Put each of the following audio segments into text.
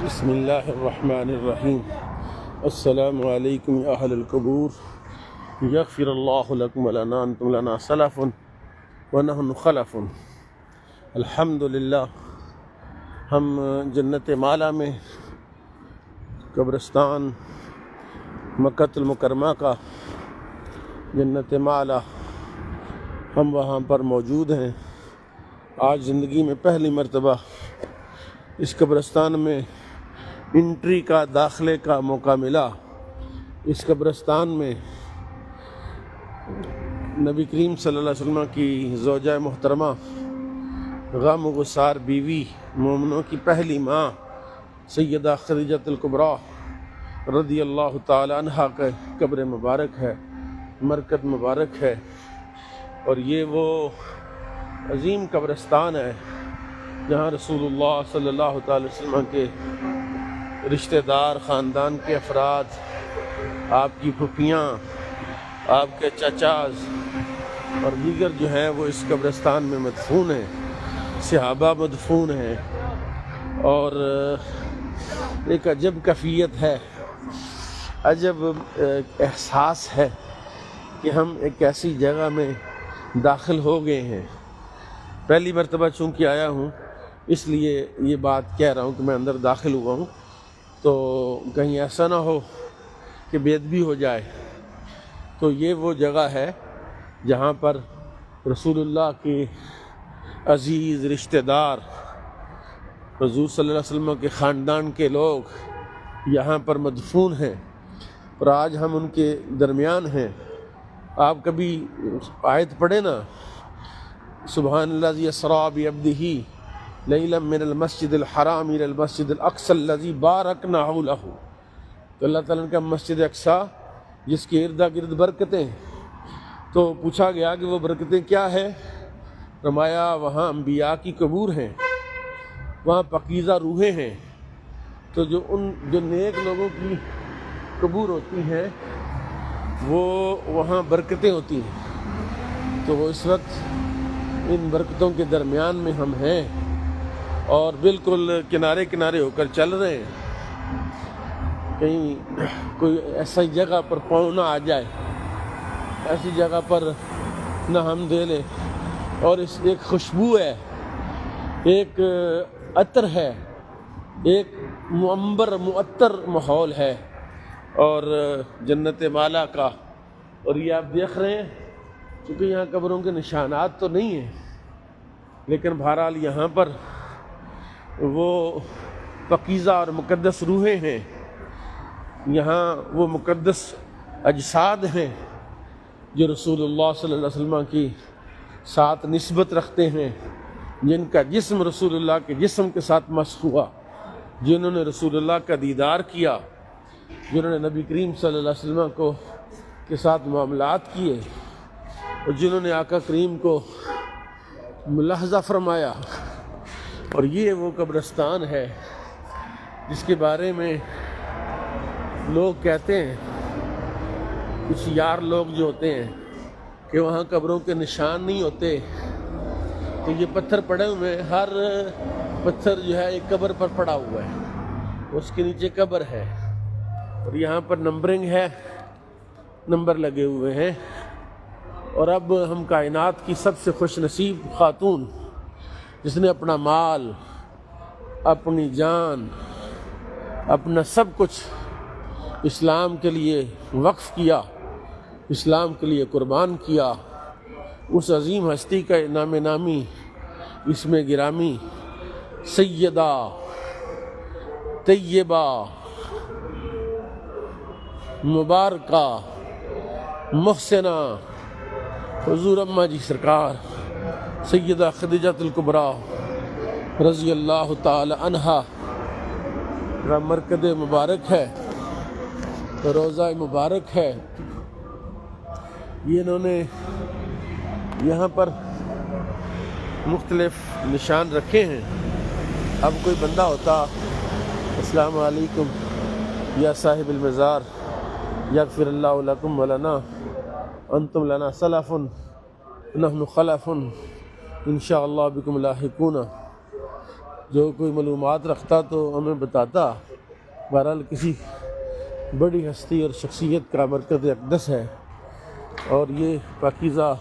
بسم اللہ الرحمن الرحیم۔ السلام علیکم یا اہل القبور، یغفر اللہ لکم ولنا انتم لنا سلف ونحن خلف۔ الحمدللہ ہم جنت مالا میں قبرستان مکہ المکرمہ کا جنت مالا، ہم وہاں پر موجود ہیں۔ آج زندگی میں پہلی مرتبہ اس قبرستان میں انٹری کا، داخلے کا موقع ملا۔ اس قبرستان میں نبی کریم صلی اللہ علیہ وسلم کی زوجہ محترمہ، غم گسار بیوی، مومنوں کی پہلی ماں سیدہ خدیجہ الکبریٰ رضی اللہ تعالی عنہا کا قبر مبارک ہے، مرکز مبارک ہے۔ اور یہ وہ عظیم قبرستان ہے جہاں رسول اللہ صلی اللہ تعالی وسلم کے رشتہ دار، خاندان کے افراد، آپ کی پھوپھیاں، آپ کے چچاز اور دیگر جو ہیں وہ اس قبرستان میں مدفون ہیں، صحابہ مدفون ہیں۔ اور ایک عجب کیفیت ہے، عجب احساس ہے کہ ہم ایک ایسی جگہ میں داخل ہو گئے ہیں۔ پہلی مرتبہ چونکہ آیا ہوں اس لیے یہ بات کہہ رہا ہوں کہ میں اندر داخل ہوا ہوں، تو کہیں ایسا نہ ہو کہ بے ادبی ہو جائے۔ تو یہ وہ جگہ ہے جہاں پر رسول اللہ کے عزیز رشتہ دار، حضور صلی اللہ علیہ وسلم کے خاندان کے لوگ یہاں پر مدفون ہیں، اور آج ہم ان کے درمیان ہیں۔ آپ کبھی آیت پڑھیں نا، سبحان الذی اسریٰ بعبدہ لیلا من المسجد الحرام الی المسجد الاقصی الذی بارکنا حولہ۔ تو اللہ تعالیٰ کا مسجد اقصیٰ جس کے ارد گرد برکتیں، تو پوچھا گیا کہ وہ برکتیں کیا ہے؟ فرمایا وہاں انبیاء کی قبور ہیں، وہاں پاکیزہ روحیں ہیں۔ تو جو نیک لوگوں کی قبور ہوتی ہیں وہ وہاں برکتیں ہوتی ہیں۔ تو وہ اس وقت ان برکتوں کے درمیان میں ہم ہیں اور بالکل کنارے کنارے ہو کر چل رہے ہیں۔ کہیں کوئی ایسی جگہ پر پاؤں نہ آ جائے، ایسی جگہ پر نہ ہم دے لیں۔ اور اس ایک خوشبو ہے، ایک عطر ہے، ایک معمر معطر ماحول ہے اور جنت مالا کا۔ اور یہ آپ دیکھ رہے ہیں، چونکہ یہاں قبروں کے نشانات تو نہیں ہیں، لیکن بہرحال یہاں پر وہ پاکیزہ اور مقدس روحیں ہیں، یہاں وہ مقدس اجساد ہیں جو رسول اللہ صلی اللہ علیہ وسلم کی ساتھ نسبت رکھتے ہیں، جن کا جسم رسول اللہ کے جسم کے ساتھ مسح ہوا، جنہوں نے رسول اللہ کا دیدار کیا، جنہوں نے نبی کریم صلی اللہ علیہ وسلم کے ساتھ معاملات کیے، اور جنہوں نے آقا کریم کو ملاحظہ فرمایا۔ اور یہ وہ قبرستان ہے جس کے بارے میں لوگ کہتے ہیں، کچھ یار لوگ جو ہوتے ہیں، کہ وہاں قبروں کے نشان نہیں ہوتے۔ تو یہ پتھر پڑے ہوئے ہیں، ہر پتھر جو ہے ایک قبر پر پڑا ہوا ہے، اس کے نیچے قبر ہے، اور یہاں پر نمبرنگ ہے، نمبر لگے ہوئے ہیں۔ اور اب ہم کائنات کی سب سے خوش نصیب خاتون، جس نے اپنا مال، اپنی جان، اپنا سب کچھ اسلام کے لیے وقف کیا، اسلام کے لیے قربان کیا، اس عظیم ہستی کا نام نامی، اس میں گرامی سیدہ طیبہ مبارکہ محسنہ حضور اماں جی سرکار سیدہ خدیجہ الکبریٰ رضی اللہ تعالی عنہا کا مرکز مبارک ہے، روضہ مبارک ہے۔ یہ انہوں نے یہاں پر مختلف نشان رکھے ہیں۔ اب کوئی بندہ ہوتا، السلام علیکم یا صاحب المزار، یغفر اللہ لکم ولنا انتم لنا سلف نحن خلف انشاءاللہ بکم لاحقون۔ جو کوئی معلومات رکھتا تو ہمیں بتاتا۔ بہرحال کسی بڑی ہستی اور شخصیت کا مرکز اقدس ہے، اور یہ پاکیزہ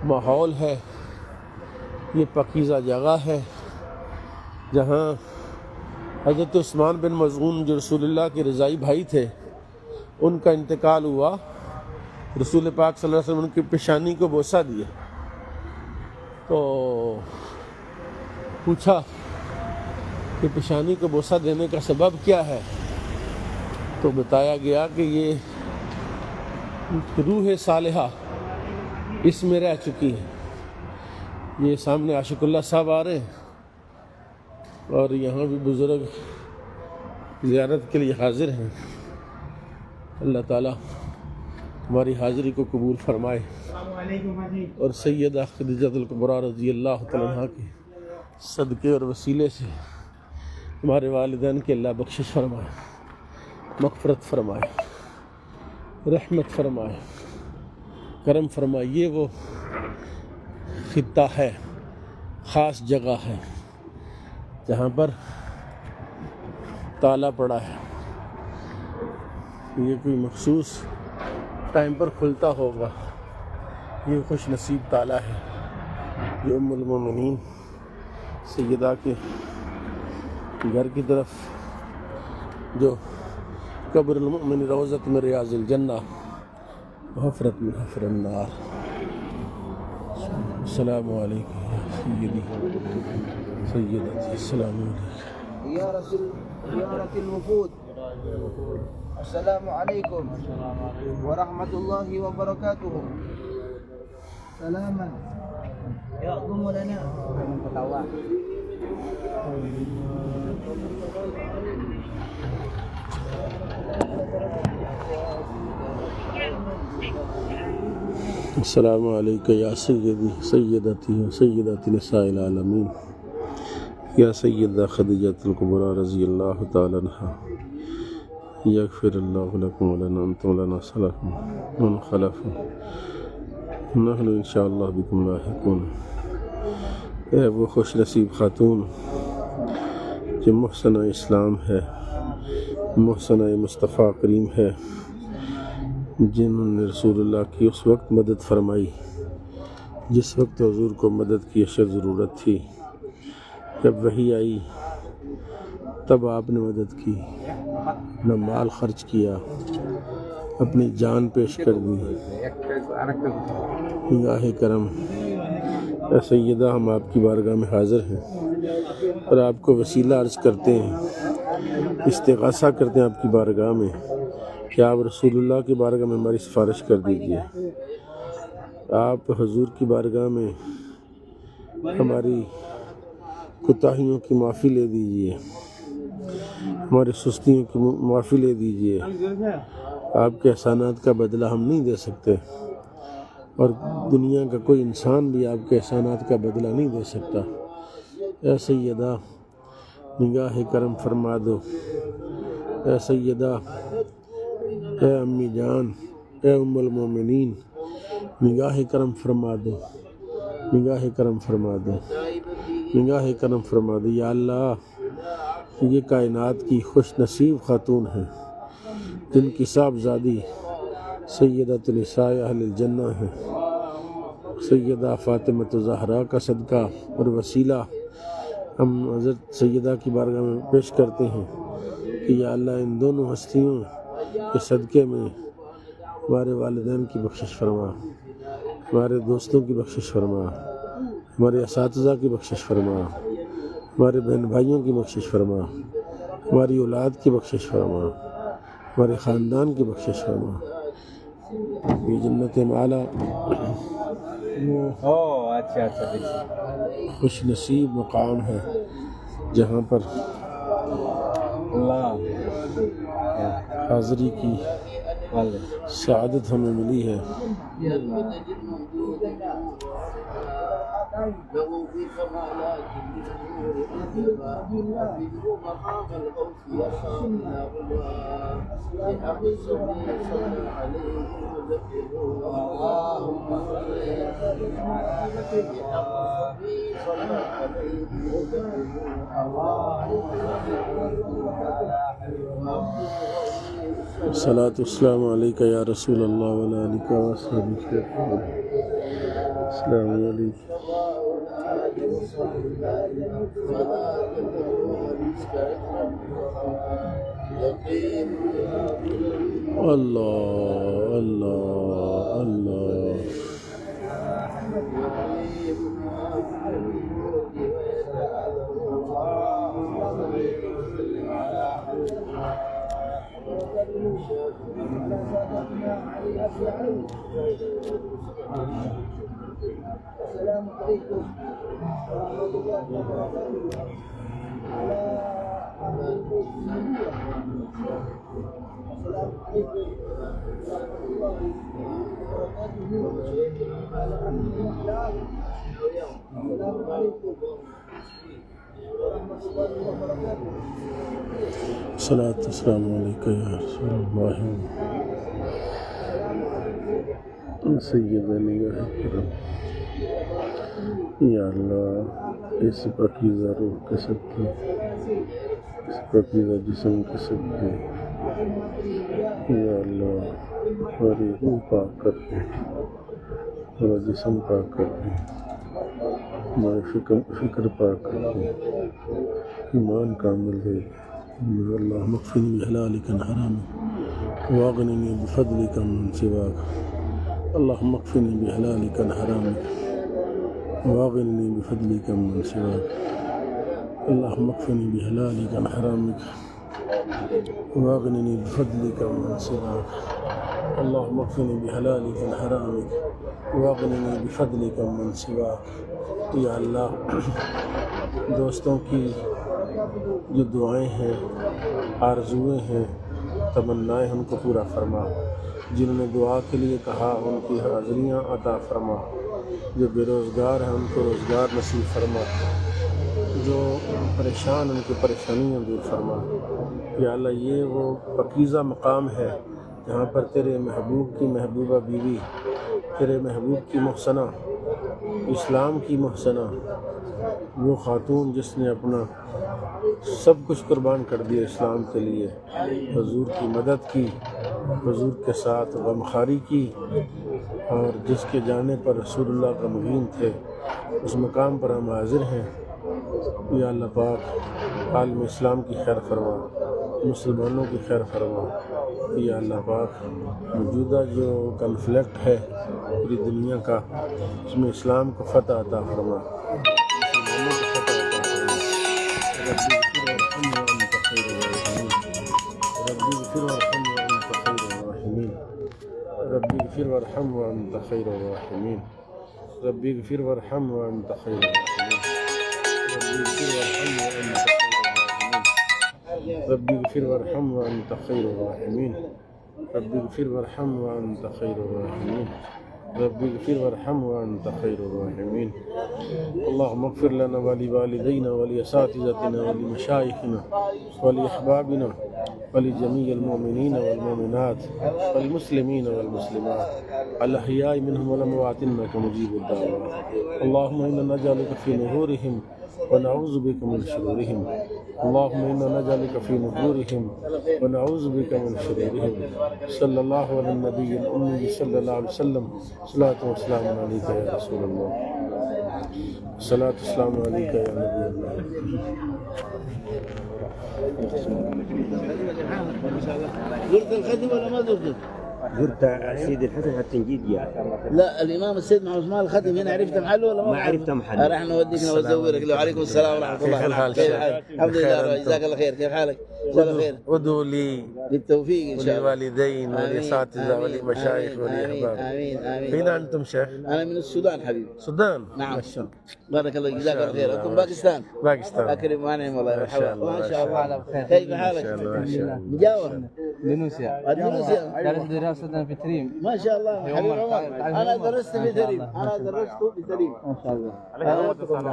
ماحول ہے، یہ پاکیزہ جگہ ہے جہاں حضرت عثمان بن مظعون جو رسول اللہ کے رضائی بھائی تھے، ان کا انتقال ہوا۔ رسول پاک صلی اللہ علیہ وسلم ان کی پیشانی کو بوسہ دیا تو پوچھا کہ پیشانی کو بوسہ دینے کا سبب کیا ہے، تو بتایا گیا کہ یہ روح صالحہ اس میں رہ چکی ہے۔ یہ سامنے عاشق اللہ صاحب آ رہے ہیں اور یہاں بھی بزرگ زیارت کے لیے حاضر ہیں۔ اللہ تعالیٰ ہماری حاضری کو قبول فرمائے اور سیدہ خدیجہ الکبریٰ رضی اللہ تعالیٰ عنہ کے صدقے اور وسیلے سے ہمارے والدین کے اللہ بخشش فرمائے، مغفرت فرمائے، رحمت فرمائے، کرم فرمائے۔ یہ وہ خطہ ہے، خاص جگہ ہے جہاں پر تالا پڑا ہے۔ یہ کوئی مخصوص ٹائم پر کھلتا ہوگا۔ یہ خوش نصیب تالا ہے یہ ام المومنین سیدہ کے گھر کی طرف، جو قبر المؤمن روضۃ من ریاض الجنہ وحفرۃ من حفر النار۔ السلام علیکم یا سیدی سیدتی، السلام علیکم یا رسول زیارت الوفود، السلام علیکم ورحمۃ اللہ وبرکاتہ۔ سلاما يعظم لنا السلام علیکم یا سیدی سیدتی سیدتی نساء العالمین، یا سیدہ خدیجہ الکبریٰ رضی اللہ تعالیٰ عنہا، یغفر اللہ لکم ولنا انتم لنا سلف من خلف، نحن انشاءاللہ بکم لاحقون۔ اے وہ خوش نصیب خاتون جو محسنہ اسلام ہے، محسنہ مصطفیٰ کریم ہے، جنہوں نے رسول اللہ کی اس وقت مدد فرمائی جس وقت حضور کو مدد کی اشد ضرورت تھی۔ جب وحی آئی تب آپ نے مدد کی، اپنا مال خرچ کیا، اپنی جان پیش کر دی۔ نگاہ کرم، اے سیدہ، ہم آپ کی بارگاہ میں حاضر ہیں اور آپ کو وسیلہ عرض کرتے ہیں، استغاثہ کرتے ہیں آپ کی بارگاہ میں کہ آپ رسول اللہ کی بارگاہ میں ہماری سفارش کر دیجئے۔ آپ حضور کی بارگاہ میں ہماری کوتاہیوں کی معافی لے دیجئے، ہماری سستیوں کی معافی لے دیجئے۔ آپ کے احسانات کا بدلہ ہم نہیں دے سکتے، اور دنیا کا کوئی انسان بھی آپ کے احسانات کا بدلہ نہیں دے سکتا۔ اے سیدہ، نگاہ کرم فرما دو۔ اے سیدہ، اے امی جان، اے ام المومنین، نگاہ کرم فرما دو، نگاہ کرم فرما دو، نگاہ کرم فرما دو۔ یا اللہ، یہ کائنات کی خوش نصیب خاتون ہیں جن کی صاحبزادی سیدۃ نساء اہل الجنہ ہے، سیدہ فاطمہ زہرا کا صدقہ اور وسیلہ ہم حضرت سیدہ کی بارگاہ میں پیش کرتے ہیں کہ یا اللہ، ان دونوں ہستیوں کے صدقے میں ہمارے والدین کی بخشش فرما، ہمارے دوستوں کی بخشش فرما، ہمارے اساتذہ کی بخشش فرما، ہمارے بہن بھائیوں کی بخشش فرما، ہماری اولاد کی بخشش فرما، ہمارے خاندان کی بخشش فرما۔ یہ جنت اعلیٰ وہ خوش نصیب مقام ہے جہاں پر حاضری کی سعادت ہمیں ملی ہے۔ له في كمالات من النور أنجبا أبده مقام الغوث يرقى إلى غلوان بحق الصبي صلى عليه وذكره اللهم صل بحق الصبي صلى عليه وذكره اللهم الصلاة والسلام عليك يا رسول الله وعلى آلك وأصحابك. السلام عليكم. الله الله الله. السلام عليكم ورحمة الله وبركاته. على أهل البيت النبوة. السلام عليكم ورحمة الله وبركاته. على أهل الإسلام. السلام عليكم ورحمة الله وبركاته. الصلاة والسلام عليك يا رسول الله سیدنا اکرم. یا اللہ اس پاکیزہ روح کے صدقے، اس پاکیزہ جسم کے صدقے یا اللہ ہماری روح پاک کر دے، ہمارا جسم پاک کر دے، ہمارے فکر پاک کر دے، ایمان کامل دے. اللہم اکفنی بحلالک عن حرامک واغننی بفضلک من سواک. اللہم اکفنی بحلالک عن حرامک واغننی بفضلک من سواک. اللہم اکفنی بحلالک عن حرامک واغننی بفضلک من سواک. اللہم اکفنی بحلالک عن حرامک واغننی بفضلک من سواک. یا اللہ دوستوں کی جو دعائیں ہیں، آرزویں ہیں، تمنائیں ان کو پورا فرما. جنہوں نے دعا کے لیے کہا ان کی حاضریاں عطا فرما. جو بے روزگار ہیں ان کو روزگار نصیب فرما. جو پریشان ان کی پریشانیاں دور فرما. یا اللہ یہ وہ پاکیزہ مقام ہے جہاں پر تیرے محبوب کی محبوبہ بیوی، تیرے محبوب کی محسنہ، اسلام کی محسنہ، وہ خاتون جس نے اپنا سب کچھ قربان کر دیا اسلام کے لیے، حضور کی مدد کی، حضور کے ساتھ غمخواری کی، اور جس کے جانے پر رسول اللہ غمگین تھے، اس مقام پر ہم حاضر ہیں. یا اللہ پاک عالم اسلام کی خیر فرما، مسلمانوں کی خیر فرما. یا اللہ پاک موجودہ جو کنفلکٹ ہے پوری دنیا کا، اس میں اسلام کو فتح عطا فرما، مسلمانوں کو فتح عطا فرما. ربی اغفر وارحم وانت خیر الراحمین. ربی اغفر وارحم وانت خیر الراحمین. ربی اغفر وارحم وانت خیر الراحمین. ربی اغفر وارحم وانت خیر الراحمین. ربی اغفر وارحم وانت خیر الراحمین. اللهم اغفر لنا ولوالدينا ولأساتذتنا ولمشايخنا ولأحبابنا ولجميع المؤمنين والمؤمنات والمسلمين والمسلمات الأحياء منهم والأموات إنك مجيب الدعوات. اللهم إنا نجعلك في نحورهم ونعوذ بك من شرورهم. اللهم إنا نجعلك في نحورهم ونعوذ بك من شرورهم. صلى الله على النبي الأمي صلى الله عليه وسلم. صلاة والسلام عليك يا رسول الله. صلاة والسلام عليك يا نبي الله. زرت الخدم ولا ما زرته؟ زرت سيد الحسن حتى نجيب يا لا الامام السيد محمد عثمان الخدم هنا عرفت محله ولا ما عرفت محله. راح نوديك نزورك. وعليكم السلام ورحمه الله. كيف الحال كيف شيخ؟ حالك؟ الحمد لله جزاك الله خير. كيف حالك؟ جزاك الله خير. ادعوا لي بالتوفيق ان شاء الله. وللوالدين والاساتذه آمين. وللمشايخ آمين. والاحباب. امين امين. اين انتم شيخ؟ انا من السودان حبيبي. السودان؟ نعم. ما شاء الله. بارك الله جزاك الله خير. الله. انتم باكستان؟ باكستان. اكرم وانعم والله. ما شاء الله. ما شاء الله. ما كيف ما حالك؟ شاء الله ما شاء الله. مجاور؟ اندونيسيا اندونيسيا. درس دراسة درستنا في تريم. ما شاء الله حبيب عمر. تعال انا عمر. درست في تريم، انا درست في تريم. ما شاء الله.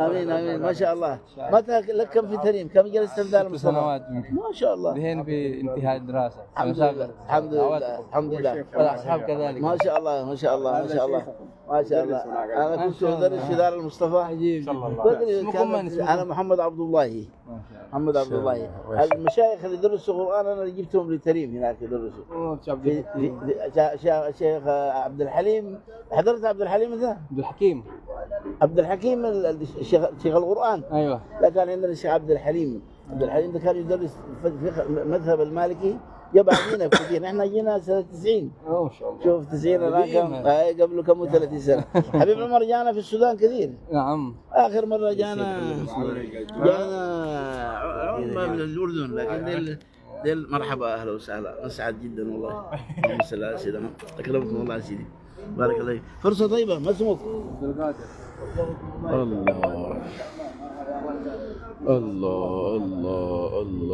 امين امين ما شاء الله. متى لك كم في تريم؟ كم جلست في دار 6 المصطفى؟ سنوات يمكن. ما شاء الله. الحين بانتهاء الدراسة. الحمد لله الحمد لله الحمد لله. والأصحاب كذلك. ما شاء الله ما شاء الله ما شاء الله ما شاء الله. انا كنت ادرس في دار المصطفى. عجيب. انا محمد عبد الله. محمد عبد الله. المشايخ اللي درسوا قرآن انا اللي جبتهم لتريم هناك يدرسوا. شيخ عبد الحليم. حضرت عبد الحليم ذا؟ عبد الحكيم. عبد الحكيم شيخ القرآن. أيوة. لا كان عندنا الشيخ عبد الحليم. عبد الحليم ده كان يدرس فقه المذهب المالكي. جاب علينا كثير، احنا جينا سنة 90. ما شاء الله. شوف 90 الان كم قبل كم 30 سنة. حبيب عمر جانا في السودان كثير. نعم. آخر مرة جانا من الأردن، لكن ديل مرحبا أهلا وسهلا، أسعد جدا والله. اللهم صل على سيدنا، أكرمكم الله يا سيدي، بارك الله فيك. فرصة طيبة، ما اسمك؟ الله الله الله الله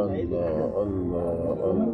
الله الله الله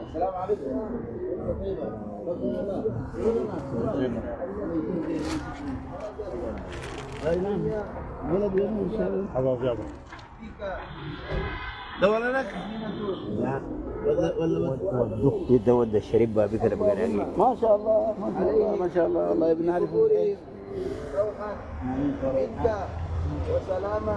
السلام عليكم. اي نعم ولد وين ان شاء الله. حباب يابا ده ولا لك؟ لا ولا ودوك يده ود الشريب بكره بقى ما شاء الله ما شاء الله ما شاء الله والله بنعرف وسلامة.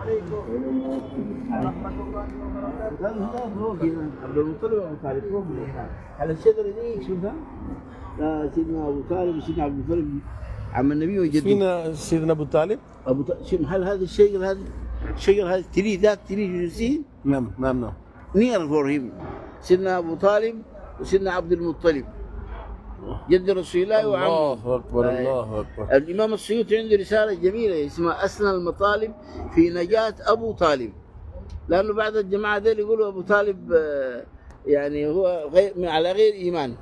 عليكم ورحمة الله وبركاته. عبد المطلب وابو طالب على الشجرة دي شوفها. سيدنا ابو طالب وسيدنا عبد المطلب عم النبي وجده. فينا سيدنا ابو طالب. ابو طالب شوف محل هذا الشجر، هذا الشجر هذا تري ذات تري يو نعم نعم نعم. near for him. سيدنا ابو طالب وسيدنا عبد المطلب جد رسول الله وعمه. الله اكبر الله اكبر. الامام السيوطي عنده رساله جميله اسمها اسنى المطالب في نجاه ابو طالب، لانه بعد الجماعه ذول يقولوا ابو طالب يعني هو على غير ايمان.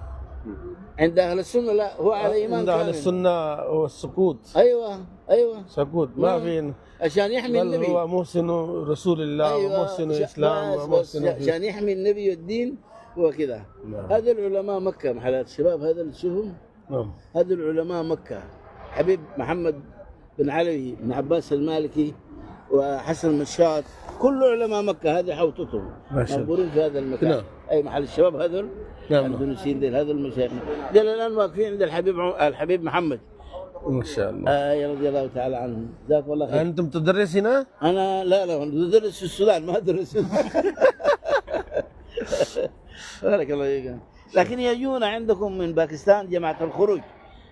عند اهل السنه لا، هو على ايمان. عند اهل السنه هو السكوت. ايوه ايوه سكوت ما في، عشان يحمي بل النبي. هو محسن رسول الله. أيوة ومحسن الاسلام ومحسن عشان يحمي النبي والدين هو كذا. نعم. هذا العلماء مكه محلات الشباب، هذا اللي تشوفهم نعم. هذا العلماء مكه. حبيب محمد بن علوي بن عباس المالكي وحسن المشاط كل علماء مكه هذه حوطتهم ما شاء الله. مقبورين في هذا المكان. نعم. اي محل الشباب هذول نعم. الاندونيسيين ديل، هذول المشايخ ديل الان واقفين عند الحبيب محمد. ما شاء الله. رضي الله تعالى عنهم. جزاك الله خير. انتم تدرس هنا؟ انا لا ادرس في السودان، ما ادرس بارك الله فيك. لكن يجون عندكم من باكستان جماعه الخروج،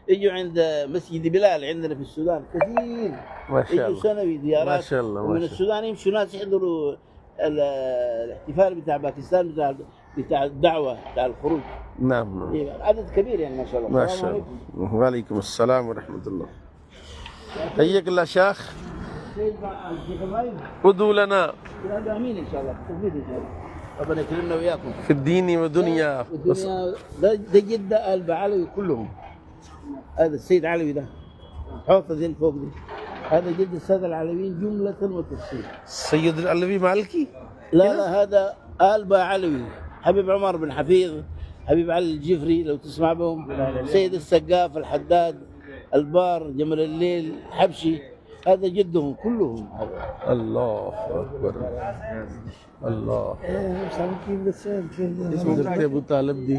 يجوا عند مسجد بلال عندنا في السودان كثير. ما شاء يجوا الله. سنوي زيارات. ما شاء الله. ومن السودان يمشوا ناس يحضروا الاحتفال بتاع باكستان بتاع الدعوه بتاع الخروج. نعم. عدد كبير يعني ما شاء الله. ما شاء الله. وعليكم السلام ورحمه الله. حياك الله شيخ. ادعوا لنا امين ان شاء الله، توفيق ان شاء الله، ربنا يكرمنا وياكم في الدين ودنيا. والدنيا. ده جد آل علوي كلهم. هذا السيد علوي ده حوطه زي الفوق دي، هذا جد الساده العلويين جمله وتفصيل. السيد العلوي مالكي؟ لا هذا آل علوي، حبيب عمر بن حفيظ، حبيب علي الجفري لو تسمع بهم، سيد السقاف، الحداد، البار، جمل الليل، حبشي، هذا جدهم كلهم. الله اكبر الله. حضرت ابو طالب دي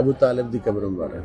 ਅਬੂ ਤਾਲਿਬ ਦੀ ਕਬਰ ਮੁਬਾਰਕ.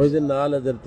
ਉਹਦੇ ਨਾਲ ਹਜ਼ਰਤ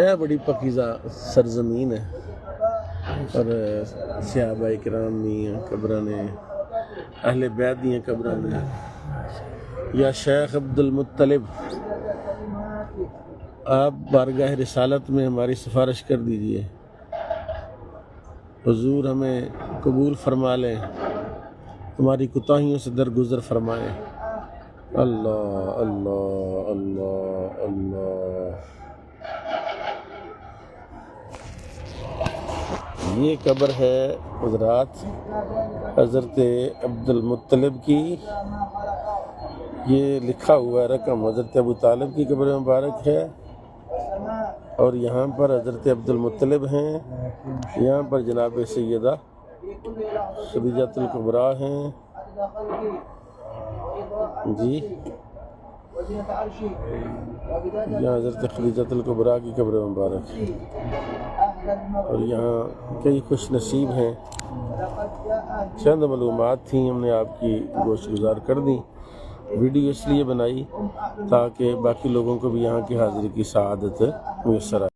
ਇਹ ਬੜੀ ਪਕੀਜ਼ਾ ਸਰਜ਼ਮੀਨ ਹੈ. اور صحابہ کرام دیاں قبراں نے، اہل بیت دیاں قبراں نے۔ یا شیخ عبد المطلب، آپ بارگاہ رسالت میں ہماری سفارش کر دیجئے، حضور ہمیں قبول فرما لیں، ہماری کوتاہیوں سے درگزر فرمائیں۔ اللہ اللہ اللہ اللہ۔ یہ قبر ہے حضرات حضرت عبد المطلب کی، یہ لکھا ہوا ہے رقم حضرت ابو طالب کی قبر مبارک ہے، اور یہاں پر حضرت عبد المطلب ہیں، یہاں پر جناب سیدہ خدیجۃ الکبریٰ ہیں جی، یہاں حضرت خدیجۃ الکبریٰ کی قبر مبارک ہے، اور یہاں کئی خوش نصیب ہیں۔ چند معلومات تھیں، ہم نے آپ کی گوش گزار کر دیں۔ ویڈیو اس لیے بنائی تاکہ باقی لوگوں کو بھی یہاں کی حاضری کی سعادت میسر آئے۔